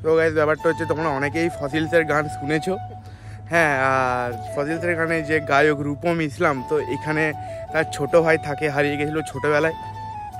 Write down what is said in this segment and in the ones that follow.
তো গাইস ব্যাপারটা হচ্ছে তোমরা অনেকেই ফসিলসের গান শুনেছো, হ্যাঁ। আর ফসিলসের গানে যে গায়ক রূপম ইসলাম, তো এখানে তার ছোটো ভাই থাকে, হারিয়ে গেছিলো ছোটোবেলায়,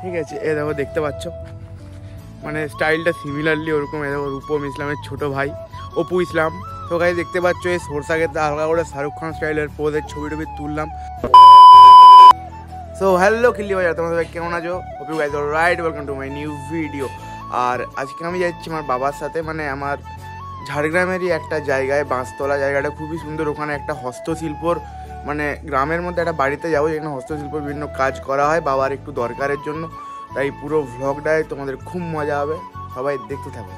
ঠিক আছে। এ দেখো দেখতে পাচ্ছ, মানে স্টাইলটা সিমিলারলি ওরকম। এ দেখো রূপম ইসলামের ছোটো ভাই অপু ইসলাম। তো গাইস দেখতে পাচ্ছ এই সরষাকে হালকা করে শাহরুখ খান স্টাইলের পোজের ছবি টবি তুললাম। সো হ্যালো কিল্লি বাজার, তোমরা সবাই কেমন আছো? Hope you guys all right, welcome to my new video. আর আজকে আমি যাচ্ছি আমার বাবার সাথে, মানে আমার ঝাড়গ্রামেরই একটা জায়গায়, বাঁশতলা। জায়গাটা খুবই সুন্দর। ওখানে একটা হস্তশিল্পর, মানে গ্রামের মধ্যে একটা বাড়িতে যাবো যেখানে হস্তশিল্পর বিভিন্ন কাজ করা হয় বাবার একটু দরকারের জন্য। তাই পুরো ভ্লগটায় তোমাদের খুব মজা হবে, সবাই দেখতে থাকো।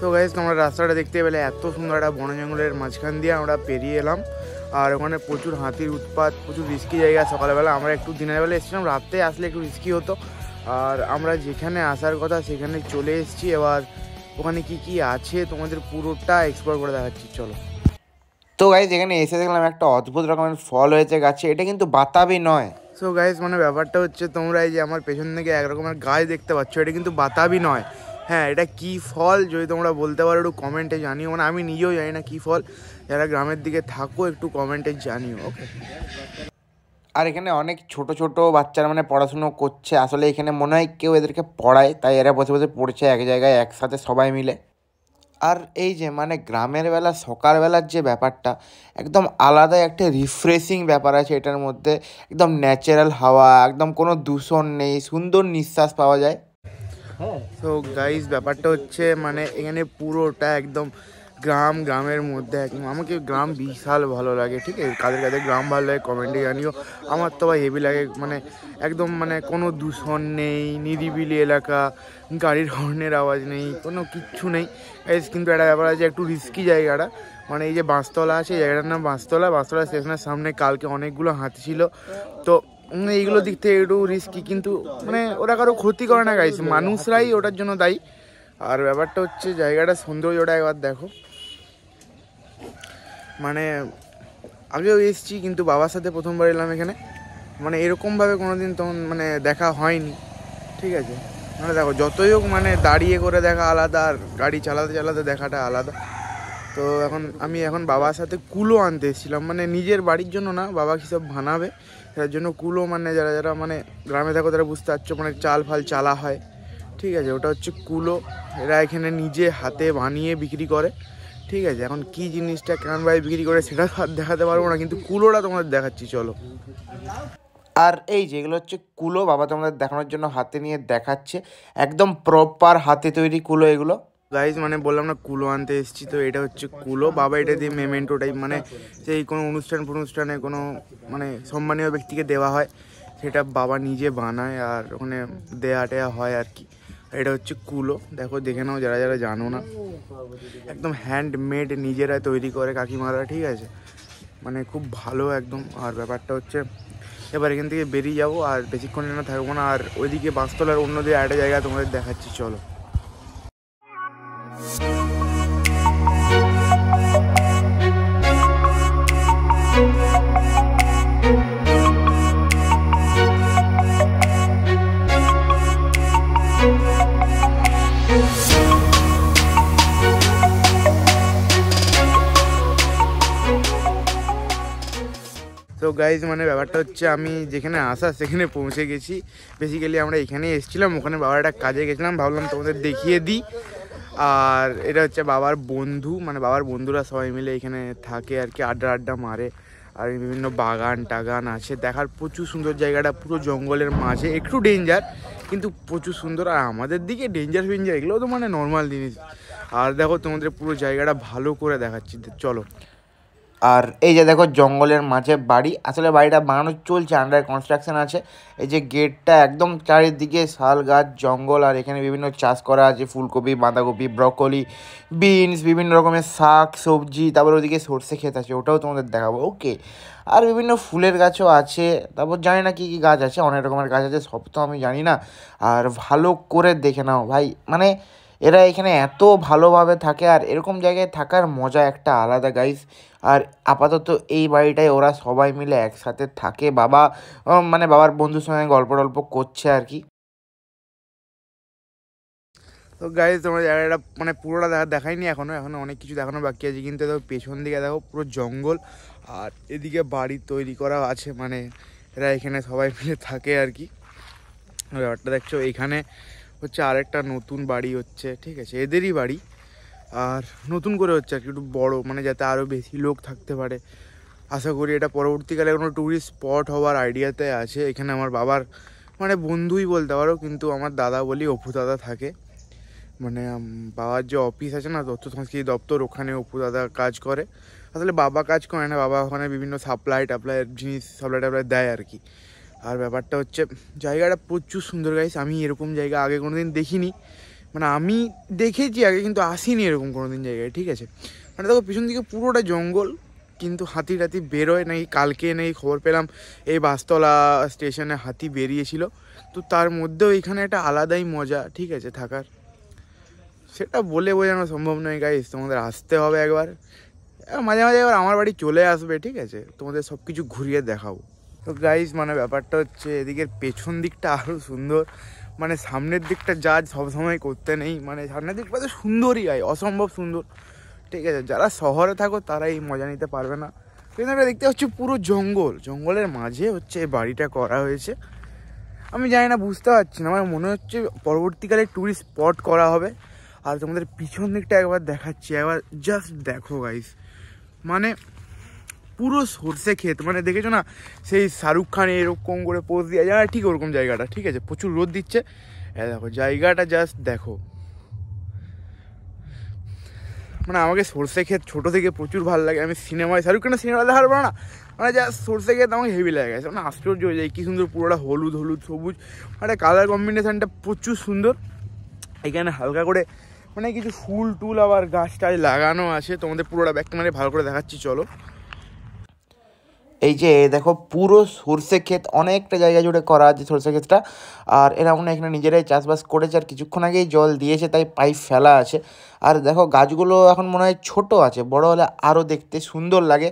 তো গাইস তোমরা রাস্তাটা দেখতে পেলে, এত সুন্দর একটা বন জঙ্গলের মাঝখান দিয়ে আমরা পেরিয়ে এলাম। আর ওখানে প্রচুর হাতির উৎপাত, প্রচুর রিস্কি জায়গা। সকালবেলা আমরা একটু দিনের বেলা এসেছিলাম, রাতে আসলে একটু রিস্কি হতো। আর আমরা যেখানে আসার কথা সেখানে চলে এসেছি। এবার ওখানে কি কি আছে তোমাদের পুরোটা এক্সপ্লোর করে দেখাচ্ছি, চলো। তো গাইজ এখানে এসে দেখলাম একটা অদ্ভুত রকমের ফল হয়েছে গাছে। এটা কিন্তু বাতাবি নয়। সো গাইস মানে ব্যাপারটা হচ্ছে, তোমরা এই যে আমার পেছন থেকে একরকমের গাছ দেখতে পাচ্ছ, এটা কিন্তু বাতাবি নয়। হ্যাঁ, এটা কি ফল যদি তোমরা বলতে পারো একটু কমেন্টে জানিও। মানে আমি নিজেও জানি না কী ফল। যারা গ্রামের দিকে থাকো একটু কমেন্টে জানিও, ওকে। আর এখানে অনেক ছোট ছোট বাচ্চারা মানে পড়াশুনো করছে। আসলে এখানে মনে হয় কেউ এদেরকে পড়ায়, তাই এরা বসে বসে পড়ছে এক জায়গায় একসাথে সবাই মিলে। আর এই যে মানে গ্রামের বেলা সকালবেলার যে ব্যাপারটা, একদম আলাদা একটা রিফ্রেশিং ব্যাপার আছে এটার মধ্যে। একদম ন্যাচারাল হাওয়া, একদম কোনো দূষণ নেই, সুন্দর নিঃশ্বাস পাওয়া যায়। তো গাইস ব্যাপারটা হচ্ছে, মানে এখানে পুরোটা একদম গ্রামের মধ্যে। একদম আমাকে গ্রাম বিশাল ভালো লাগে, ঠিক আছে। কাদের কাদের গ্রাম ভালো লাগে কমেন্টে জানিও। আমার তো ভাই হেভি লাগে, মানে একদম মানে কোনো দূষণ নেই, নিরিবিলি এলাকা, গাড়ির হর্নের আওয়াজ নেই, কোনো কিচ্ছু নেই গাইস। কিন্তু একটা ব্যাপার আছে, একটু রিস্কি জায়গাটা। মানে এই যে বাঁশতলা আছে, জায়গাটার নাম বাঁশতলা স্টেশনের সামনে কালকে অনেকগুলো হাতি ছিল। তো এইগুলো দিক থেকে একটু রিস্কি, কিন্তু মানে ওরা কারো ক্ষতি করে না গাইস, মানুষরাই ওটার জন্য দায়ী। আর ব্যাপারটা হচ্ছে জায়গাটা সৌন্দর্যটা একবার দেখো। মানে আগেও এসেছি, কিন্তু বাবার সাথে প্রথমবার এলাম এখানে। মানে এরকমভাবে কোনোদিন তখন মানে দেখা হয়নি, ঠিক আছে। মানে দেখো যতই হোক, মানে দাঁড়িয়ে করে দেখা আলাদা, আর গাড়ি চালাতে চালাতে দেখাটা আলাদা। তো এখন বাবার সাথে কুলো আনতে এসেছিলাম, মানে নিজের বাড়ির জন্য না, বাবা কী সব বানাবে তার জন্য কুলো। মানে যারা যারা মানে গ্রামে থাকো তারা বুঝতে পারছো, মানে চাল ফাল চালা হয়, ঠিক আছে। ওটা হচ্ছে কুলো। এরা এখানে নিজে হাতে বানিয়ে বিক্রি করে, ঠিক আছে। এখন কি জিনিসটা কেমন ভাবে বিক্রি করে সেটা তো আর দেখাতে পারবো না, কিন্তু কুলোটা তোমাদের দেখাচ্ছি, চলো। আর এই যেগুলো হচ্ছে কুলো, বাবা তোমাদের দেখানোর জন্য হাতে নিয়ে দেখাচ্ছে। একদম প্রপার হাতে তৈরি কুলো এগুলো। গাইজ মানে বললাম না কুলো আনতে এসেছি, তো এটা হচ্ছে কুলো। বাবা এটা দিয়ে মেমেন্টো টাইপ, মানে সেই কোনো অনুষ্ঠানে কোনো মানে সম্মানীয় ব্যক্তিকে দেওয়া হয়, সেটা বাবা নিজে বানায় আর ওখানে দেয়া টেয়া হয় আর কি। এটা হচ্ছে কুলো, দেখো দেখে নাও যারা যারা জানো না। একদম হ্যান্ডমেড, নিজেরা তৈরি করে কাকিমারা, ঠিক আছে। মানে খুব ভালো একদম। আর ব্যাপারটা হচ্ছে, এবার এখান থেকে বেরিয়ে যাবো, আর বেশিক্ষণ এখানে থাকবো না। আর ওইদিকে বাঁশতলার অন্য দিয়ে একটা জায়গা তোমাদের দেখাচ্ছি, চলো। তো গাইজ মানে ব্যাপারটা হচ্ছে, আমি যেখানে আসা সেখানে পৌঁছে গেছি। বেসিক্যালি আমরা এখানেই এসেছিলাম, ওখানে বাবার একটা কাজে গেছিলাম, ভাবলাম তোমাদের দেখিয়ে দিই। আর এটা হচ্ছে বাবার বন্ধু, মানে বাবার বন্ধুরা সবাই মিলে এখানে থাকে আর কি, আড্ডা মারে। আর বিভিন্ন বাগান টাগান আছে, দেখার প্রচুর সুন্দর জায়গাটা, পুরো জঙ্গলের মাঝে, একটু ডেঞ্জার কিন্তু প্রচুর সুন্দর। আর আমাদের দিকে ডেঞ্জার এগুলো তো মানে নর্মাল জিনিস। আর দেখো তোমাদের পুরো জায়গাটা ভালো করে দেখাচ্ছি, চলো। আর এই যে দেখো জঙ্গলের মাঝে বাড়ি, আসলে বাড়িটা বানানো চলছে, আন্ডার কনস্ট্রাকশন আছে। এই যে গেটটা, একদম চারিদিকে শাল গাছ জঙ্গল। আর এখানে বিভিন্ন চাষ করা আছে, ফুলকপি, বাঁধাকপি, ব্রকলি, বিনস, বিভিন্ন রকমের শাক সবজি। তারপর ওদিকে সর্ষে ক্ষেত আছে, ওটাও তোমাদের দেখাবো, ওকে। আর বিভিন্ন ফুলের গাছও আছে। তারপর জানি না কী কী গাছ আছে, অনেক রকমের গাছ আছে, সব তো আমি জানি না। আর ভালো করে দেখে নাও ভাই, মানে এরা এখানে এত ভালোভাবে থাকে, আর এরকম জায়গায় থাকার মজা একটা আলাদা গাইস। আর আপাতত এই বাড়িটায় ওরা সবাই মিলে একসাথে থাকে। বাবা মানে বাবার বন্ধুর সঙ্গে গল্প টল্প করছে আর কি। তো গাইজ তোমরা জায়গাটা মানে পুরোটা দেখাইনি এখনও অনেক কিছু দেখানো বাকি আছে। কিন্তু দেখো পেছন দিকে দেখো পুরো জঙ্গল, আর এদিকে বাড়ি তৈরি করা আছে, মানে এরা এখানে সবাই মিলে থাকে আর কি। ব্যাপারটা দেখছো, এখানে হচ্ছে আরেকটা নতুন বাড়ি হচ্ছে, ঠিক আছে, এদেরই বাড়ি, আর নতুন করে হচ্ছে আর কি, একটু বড়ো, মানে যাতে আরও বেশি লোক থাকতে পারে। আশা করি এটা পরবর্তীকালে কোনো ট্যুরিস্ট স্পট হওয়ার আইডিয়াতে আছে। এখানে আমার বাবার মানে বন্ধুই বলতে পারো, কিন্তু আমার দাদা বলি, অপু দাদা থাকে। মানে বাবার যে অফিস আছে না, তথ্য সংস্কৃতি দপ্তর, ওখানে অপু দাদা কাজ করে। আসলে বাবা কাজ করে না, বাবা ওখানে বিভিন্ন সাপ্লাইয়ের জিনিস সাপ্লাই দেয় আর কি। আর ব্যাপারটা হচ্ছে জায়গাটা প্রচুর সুন্দর গাইস। আমি এরকম জায়গা আগে কোনো দিন দেখিনি, মানে আমি দেখেছি আগে কিন্তু আসিনি এরকম কোনো দিন জায়গায়, ঠিক আছে। মানে দেখো পিছন দিকে পুরোটা জঙ্গল, কিন্তু হাতি টাতি বেরোয় নাকি, কালকে নাকি খবর পেলাম এই বাসতলা স্টেশনে হাতি বেরিয়েছিল। তো তার মধ্যেও এখানে একটা আলাদাই মজা, ঠিক আছে, থাকার, সেটা বলে বোঝানো সম্ভব নয় গাইস। তোমাদের আসতে হবে একবার, মাঝে মাঝে এবার আমার বাড়ি চলে আসবে, ঠিক আছে, তোমাদের সব কিছু ঘুরিয়ে দেখাবো। তো গাইস মানে ব্যাপারটা হচ্ছে এদিকের পেছন দিকটা আরও সুন্দর, মানে সামনের দিকটা জাজ সবসময় করতে নেই, মানে সামনের দিকটা তো সুন্দরই হয়, অসম্ভব সুন্দর, ঠিক আছে। যারা শহরে থাকো তারা এই মজা নিতে পারবে না। কিন্তু এটা দেখতে হচ্ছে পুরো জঙ্গলের মাঝে হচ্ছে এই বাড়িটা করা হয়েছে। আমি জানি না, বুঝতে পারছি না, আমার মনে হচ্ছে পরবর্তীকালে ট্যুরিস্ট স্পট করা হবে। আর তোমাদের পিছন দিকটা একবার দেখাচ্ছি, একবার জাস্ট দেখো গাইস, মানে পুরো সর্ষে ক্ষেত, মানে দেখেছো না সেই শাহরুখ খান এরকম করে পোজ দিয়ে যায়, ঠিক ওরকম জায়গাটা, ঠিক আছে, প্রচুর রোদ দিচ্ছে। দেখো জায়গাটা জাস্ট দেখো, মানে আমাকে সর্ষে ক্ষেত ছোটো থেকে প্রচুর ভালো লাগে। আমি শাহরুখ খানের সিনেমা দেখার পর না, মানে জাস্ট সর্ষে ক্ষেত আমাকে হেভি লাগে গেছে, মানে আশ্চর্য হয়ে যায় কী সুন্দর পুরোটা হলুদ হলুদ সবুজ, মানে কালার কম্বিনেশানটা প্রচুর সুন্দর। এখানে হালকা করে মানে কিছু ফুল টুল আবার গাছ টাছ লাগানো আছে। তোমাদের পুরোটা ব্যাগটা মানে ভালো করে দেখাচ্ছি, চলো। এই যে দেখো পুরো সর্ষে ক্ষেত, অনেকটা জায়গা জুড়ে করা আছে সর্ষে ক্ষেতটা। আর এরা মনে এখানে নিজেরাই চাষবাস করেছে, আর কিছুক্ষণ আগেই জল দিয়েছে, তাই পাইপ ফেলা আছে। আর দেখো গাছগুলো এখন মনে হয় ছোট আছে, বড় হলে আরও দেখতে সুন্দর লাগে।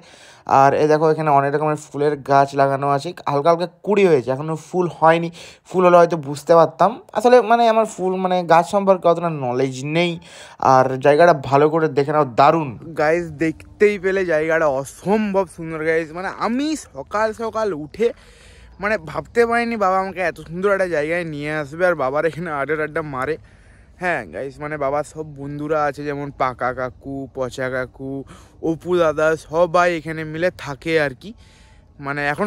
আর এ দেখো এখানে অনেক রকমের ফুলের গাছ লাগানো আছে, হালকা হালকা কুড়ি হয়েছে, এখনও ফুল হয়নি। ফুল হলে হয়তো বুঝতে পারতাম, আসলে মানে আমার ফুল মানে গাছ সম্পর্কে অতটা নলেজ নেই। আর জায়গাটা ভালো করে দেখে নাও, দারুণ গাইজ, দেখতেই পেলে জায়গাটা অসম্ভব সুন্দর গাইজ। মানে আমি সকাল সকাল উঠে মানে ভাবতে পারিনি বাবা আমাকে এত সুন্দর একটা জায়গায় নিয়ে আসবে, আর বাবার এখানে আড্ডা মারে। হ্যাঁ গাইস, মানে বাবার সব বন্ধুরা আছে, যেমন পাকা কাকু, পচা কাকু, অপু দাদা, সবাই এখানে মিলে থাকে আর কি। মানে এখন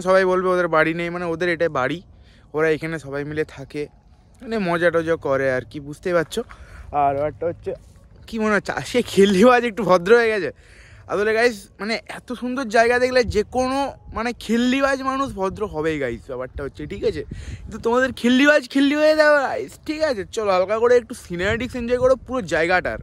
সবাই বলবে ওদের বাড়ি নেই, মানে ওদের এটাই বাড়ি, ওরা এখানে সবাই মিলে থাকে, মানে মজা টজা করে আর কি, বুঝতেই পারছো। আর একটা হচ্ছে কী মনে হচ্ছে সে খেললিবাজ একটু ভদ্র হয়ে গেছে। আসলে গাইস মানে এত সুন্দর জায়গা দেখলে যে কোনো মানে খেললিবাজ মানুষ ভদ্র হবেই গাইস, ব্যাপারটা হচ্ছে, ঠিক আছে। কিন্তু তোমাদের খেললি হয়ে যাবে গাইস, ঠিক আছে। চলো হালকা করে একটু সিনেমেটিক্স এনজয় করো পুরো জায়গাটার।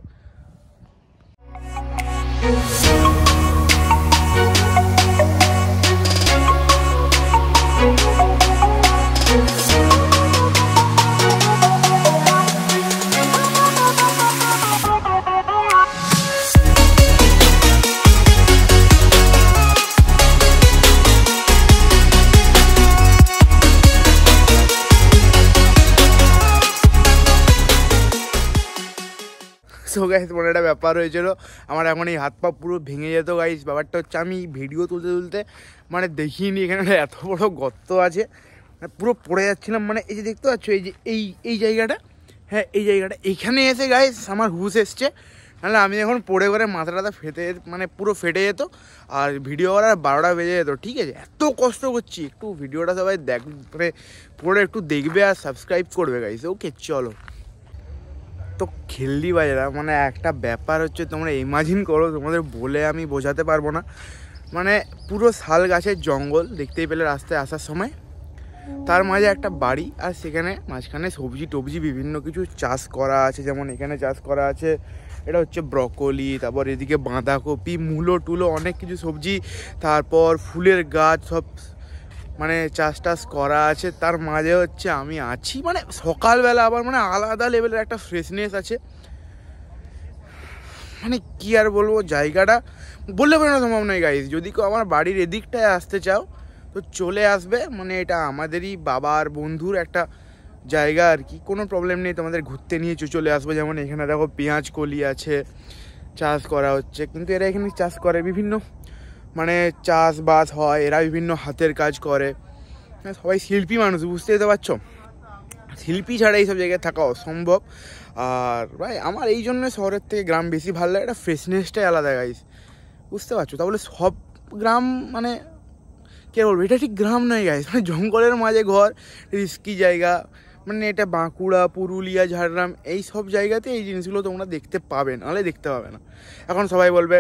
সো গাইস মনে একটা ব্যাপার হয়েছিল, আমার এখন এই হাত পা পুরো ভেঙে যেত গাইস। ব্যাপারটা হচ্ছে আমি ভিডিও তুলতে মানে দেখিনি এখানে এত বড় গর্ত আছে, মানে পুরো পড়ে যাচ্ছিলাম। মানে এই যে দেখতে পাচ্ছ এই যে এই জায়গাটা, হ্যাঁ এই জায়গাটা, এইখানে এসে গাইস আমার হুশ এসছে, নাহলে আমি এখন পড়ে করে মাথাটা মানে পুরো ফেটে যেত, আর ভিডিও করার 12টা বেজে যেত, ঠিক আছে। এত কষ্ট করছি, একটু ভিডিওটা সবাই মানে পুরো একটু দেখবে আর সাবস্ক্রাইব করবে গাইস, ওকে চলো। তো খেললি বাজারা মানে একটা ব্যাপার হচ্ছে, তোমরা ইমাজিন করো, তোমাদের বলে আমি বোঝাতে পারবো না। মানে পুরো শাল গাছের জঙ্গল দেখতেই পেলে রাস্তায় আসার সময়, তার মাঝে একটা বাড়ি, আর সেখানে মাঝখানে সবজি টবজি বিভিন্ন কিছু চাষ করা আছে, যেমন এখানে চাষ করা আছে এটা হচ্ছে ব্রকলি, তারপর এদিকে বাঁধাকপি, মূলো টুলো অনেক কিছু সবজি, তারপর ফুলের গাছ সব মানে চাষ টাস করা আছে। তার মাঝে হচ্ছে আমি আছি, মানে সকালবেলা আবার মানে আলাদা লেভেলের একটা ফ্রেশনেস আছে। মানে কি আর বলবো, জায়গাটা বললে পারে না সম্ভব নয় গাইজ। যদি কেউ আমার বাড়ির এদিকটায় আসতে চাও তো চলে আসবে, মানে এটা আমাদেরই বাবার বন্ধুর একটা জায়গা আর কি, কোনো প্রবলেম নেই, তোমাদের ঘুরতে নিয়ে চলে আসবে। যেমন এখানে দেখো পেঁয়াজ কলি আছে, চাষ করা হচ্ছে, কিন্তু এরা এখানে চাষ করে বিভিন্ন মানে চাষবাস হয়, এরা বিভিন্ন হাতের কাজ করে, সবাই শিল্পী মানুষ, বুঝতেই তো পারছো। শিল্পী ছাড়া এইসব জায়গায় থাকা অসম্ভব। আর ভাই আমার এই জন্য শহরের থেকে গ্রাম বেশি ভালো লাগে, একটা ফ্রেশনেসটাই আলাদা গাইস, বুঝতে পারছো। তাহলে সব গ্রাম মানে কে বলবো, এটা ঠিক গ্রাম নয় গাইস, মানে জঙ্গলের মাঝে ঘর, রিস্কি জায়গা, মানে এটা বাঁকুড়া, পুরুলিয়া, ঝাড়গ্রাম এই সব জায়গাতে এই জিনিসগুলো তোমরা দেখতে পাবে, নাহলে দেখতে পাবে না। এখন সবাই বলবে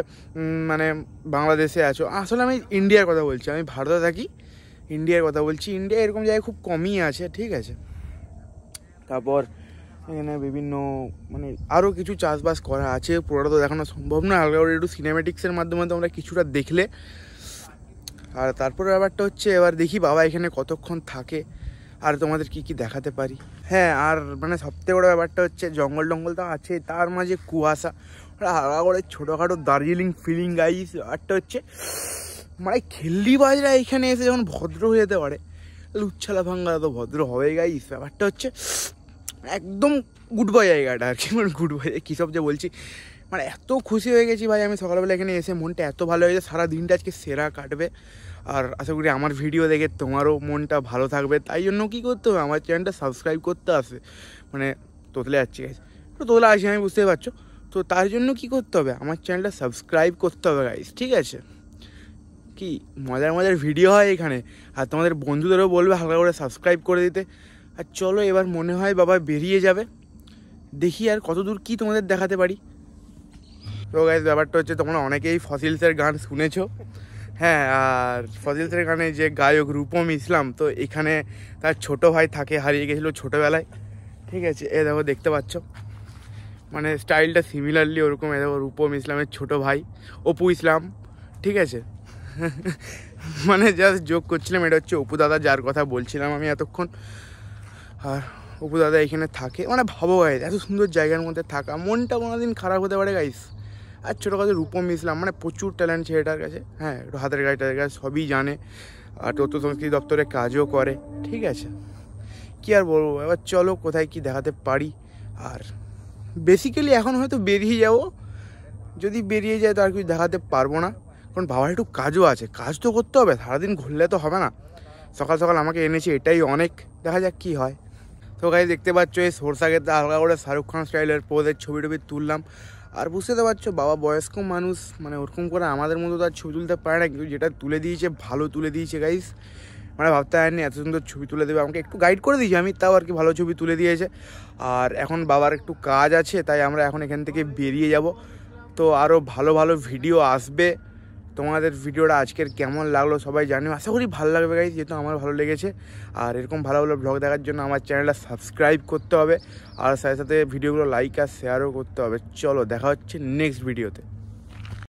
মানে বাংলাদেশে আছো, আসলে আমি ইন্ডিয়ার কথা বলছি, আমি ভারতে থাকি, ইন্ডিয়ার কথা বলছি। ইন্ডিয়া এরকম জায়গায় খুব কমই আছে, ঠিক আছে। তারপর এখানে বিভিন্ন মানে আরও কিছু চাষবাস করা আছে, পুরোটা তো দেখানো সম্ভব না, হালকা করে একটু সিনেমেটিক্সের মাধ্যমে তোমরা কিছুটা দেখলে। আর তারপরে ব্যাপারটা হচ্ছে এবার দেখি বাবা এখানে কতক্ষণ থাকে আর তোমাদের কি কি দেখাতে পারি। হ্যাঁ, আর মানে সবথেকে বড়ো ব্যাপারটা হচ্ছে জঙ্গল টঙ্গল তো আছে, তার মাঝে কুয়াশা, হালকা করে ছোটোখাটো দার্জিলিং ফিলিং গাইস। ব্যাপারটা হচ্ছে মানে খেললি বাজরা এখানে এসে যখন ভদ্র হয়ে যেতে পারে, লুচ্ছালা ভাঙ্গা তো ভদ্র হবে গাইস। ব্যাপারটা হচ্ছে একদম গুড বয় জায়গাটা আর কি, মানে গুড বয় কী সব যে বলছি, মানে এত খুশি হয়ে গেছি ভাই আমি সকালবেলা এখানে এসে, মনটা এত ভালো হয়েছে, সারা দিনটা আজকে সেরা কাটবে। আর আশা করি আমার ভিডিও দেখে তোমারও মনটা ভালো থাকবে। তাই জন্য কী করতে হবে, আমার চ্যানেলটা সাবস্ক্রাইব করতে আসে, মানে তোতলে যাচ্ছি গাইজ, তো তোতলে আসি আমি, বুঝতে পারছো। তো তার জন্য কী করতে হবে, আমার চ্যানেলটা সাবস্ক্রাইব করতে হবে গাইজ, ঠিক আছে। কি মজার মজার ভিডিও হয় এখানে, আর তোমাদের বন্ধুদেরও বলবে হালকা করে সাবস্ক্রাইব করে দিতে। আর চলো এবার মনে হয় বাবা বেরিয়ে যাবে, দেখি আর কত দূর কী তোমাদের দেখাতে পারি। তো গাইজ ব্যাপারটা হচ্ছে তোমরা অনেকেই ফসিলসের গান শুনেছো, হ্যাঁ, আর ফসিলসের গানে যে গায়ক রূপম ইসলাম, তো এখানে তার ছোট ভাই থাকে, হারিয়ে গেছিলো ছোটোবেলায়, ঠিক আছে। এ দেখো দেখতে পাচ্ছ, মানে স্টাইলটা সিমিলারলি ওরকম। এ দেখো রূপম ইসলামের ছোট ভাই অপু ইসলাম, ঠিক আছে। মানে জাস্ট জোক করছিলাম, এটা হচ্ছে অপু দাদা যার কথা বলছিলাম আমি এতক্ষণ। আর অপু দাদা এখানে থাকে, মানে ভাবো গাইস এত সুন্দর জায়গার মধ্যে থাকা, মনটা কোনোদিন খারাপ হতে পারে গাইস। আর ছোটোখাটো রূপম ইসলাম মানে প্রচুর ট্যালেন্ট ছেলেটার কাছে, হ্যাঁ, একটু হাতের কাজ টাতের কাজ সবই জানে, আর তথ্য সংস্কৃতি দপ্তরে কাজও করে, ঠিক আছে। কী আর বলবো, এবার চলো কোথায় কী দেখাতে পারি। আর বেসিক্যালি এখন হয়তো বেরিয়ে যাবো, যদি বেরিয়ে যায় তো আর কিছু দেখাতে পারবো না, কারণ বাবার একটু কাজও আছে, কাজ তো করতে হবে, সারাদিন ঘুরলে তো হবে না। সকাল সকাল আমাকে এনেছে, এটাই অনেক, দেখা যাক কী হয়। তো গাইস দেখতে পাচ্ছ এই সরষাকে হালকা করে শাহরুখ খান স্টাইলের পোজের ছবি টবি তুললাম। আর বুঝতে তো পারছো বাবা বয়স্ক মানুষ, মানে ওরকম করে আমাদের মতো তো আর ছবি তুলতে পারে না, কিন্তু যেটা তুলে দিয়েছে ভালো তুলে দিয়েছে গাইস, মানে ভাবতে পারিনি এত সুন্দর ছবি তুলে দেবে। আমাকে একটু গাইড করে দিয়েছি আমি, তাও আর কি ভালো ছবি তুলে দিয়েছে। আর এখন বাবার একটু কাজ আছে, তাই আমরা এখন এখান থেকে বেরিয়ে যাব। তো আরও ভালো ভালো ভিডিও আসবে। তোমাদের ভিডিওটা আজকের কেমন লাগলো সবাই জানিও, আশা করি ভালো লাগবে গাইজ, যেহেতু আমার ভালো লেগেছে। আর এরকম ভালো ভালো ব্লগ দেখার জন্য আমার চ্যানেলটা সাবস্ক্রাইব করতে হবে, আর সাথে সাথে ভিডিওগুলো লাইক আর শেয়ারও করতে হবে। চলো দেখা হচ্ছে নেক্সট ভিডিওতে।